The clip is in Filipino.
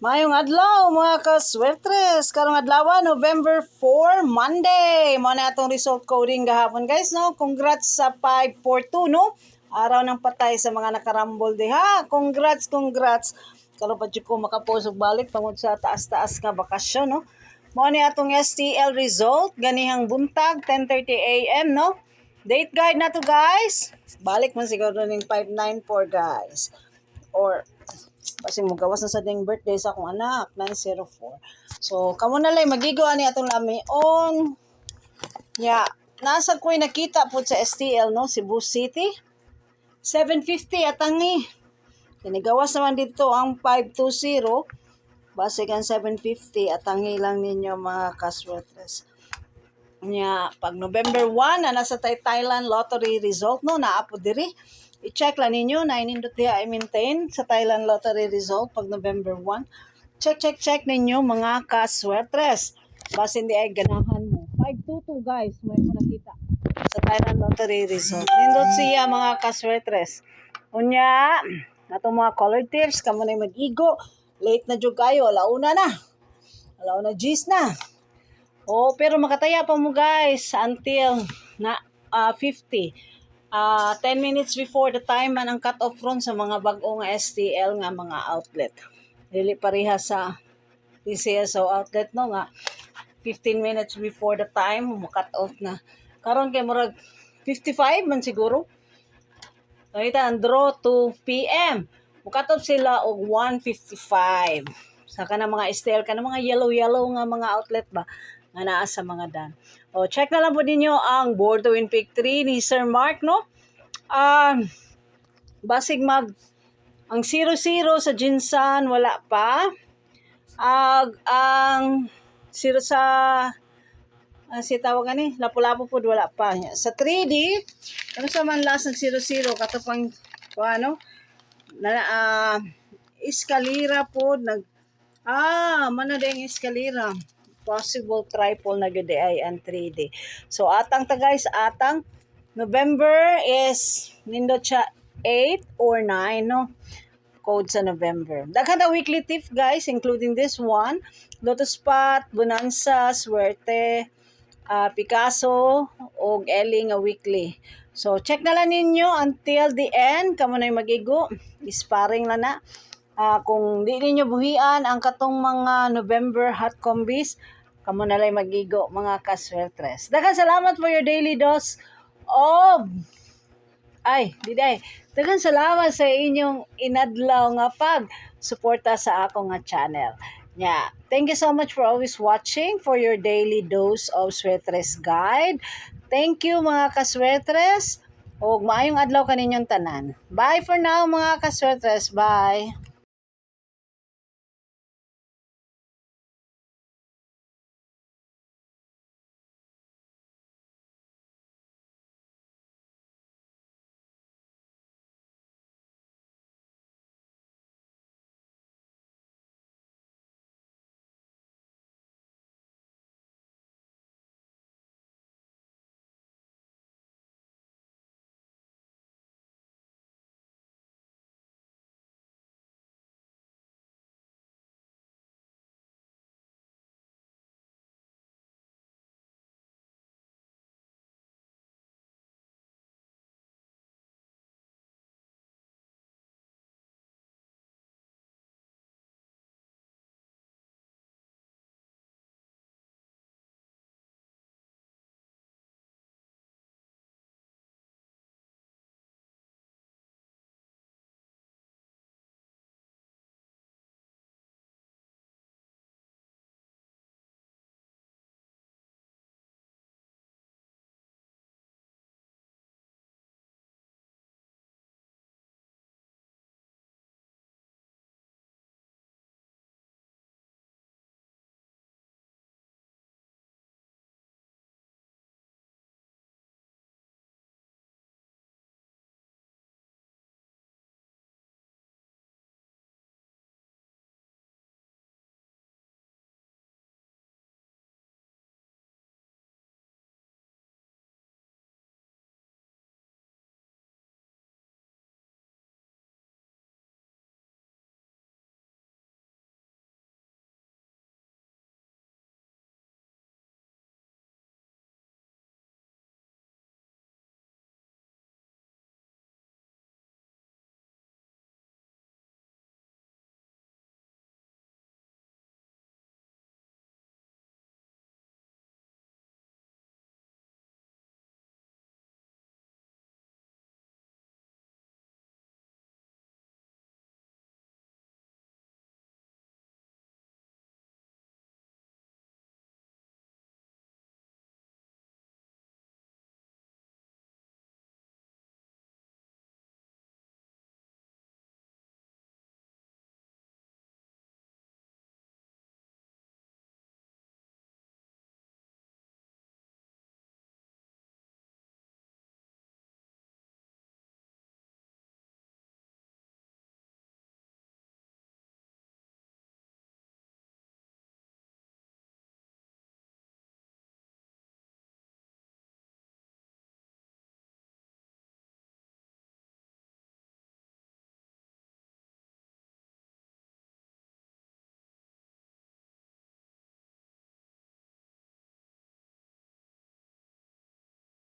Mayong adlaw mga kaswertres, karong adlaw November 4, Monday. Mo na atong result coding gahapon guys no. Congrats sa 542 no. Araw ng patay sa mga nakarambol diha. Congrats. Karon pa jud ko makapost og balik tungod sa taas-taas nga bakasyon no. Mo ni atong STL result ganihang buntag 10:30 AM no. Date guide na to guys. Balik man siguro ning 594 guys. Or kasi mo gawas na sa ding birthday sa akong anak, 904. So, kamo na lang magigo ani atong lamion. Nasa ko'y nakita po sa STL no, Cebu City. 750 atangi. Kinigawas naman dito ang 520. Base kan 750 atangi lang ninyo mga kaswertres. Pag November 1 na nasa Thailand lottery result no, naapo diri. I-check lang ninyo na inindot diha i-maintain sa Thailand lottery result pag November 1. Check ninyo mga kaswertres. Basta hindi ay ganahan mo. 522 guys, may mo nakita sa Thailand lottery result. Nindot siya mga kaswertres. Unya, natong mga colored tips, kamo na mag-igo. Late na jud kayo, alauna na. Alauna G's na. Pero makataya pa mo guys until na 50. 10 minutes before the time man ang cut-off ron sa mga bag-o nga STL nga mga outlet. Dili pareha sa PCSO outlet no nga 15 minutes before the time mo-cut-off na. Karon kay murag 55 man siguro. Nakita ang draw 2 PM. Mo-cut-off sila og 1:55. Sa kanang mga STL kanang mga yellow nga mga outlet ba nga naa sa mga dan. Check na lang po ninyo ang Board to Win Pick 3 ni Sir Mark, no? Basig ang 0-0 sa Jinsan, wala pa. Ang 0 sa si tawagan ni Lapu-Lapu po wala pa. Sa 3D, ano sa man last ng 0-0 katapang eskalira po mana ding eskalira. Possible triple na gud ay ang 3D. So atang guys, November is nindot siya 8 or 9 no. Code sa November. Daghan na weekly tip guys including this one. Lotus Spot, Bonanza, Swerte, Picasso og Ellie nga weekly. So check na lang ninyo until the end. Kamo na magigo. Sparring lang na. Kung di ninyo buhian ang katong mga November hot combis, kamo na lang magigo mga kaswertres. Daghang salamat for your daily dose of daghang salamat sa inyong inadlaw nga pag-suporta sa akong nga channel. Thank you so much for always watching for your daily dose of Swertres Guide. Thank you mga kaswertres. Maayong adlaw kaninyong tanan. Bye for now mga kaswertres. Bye.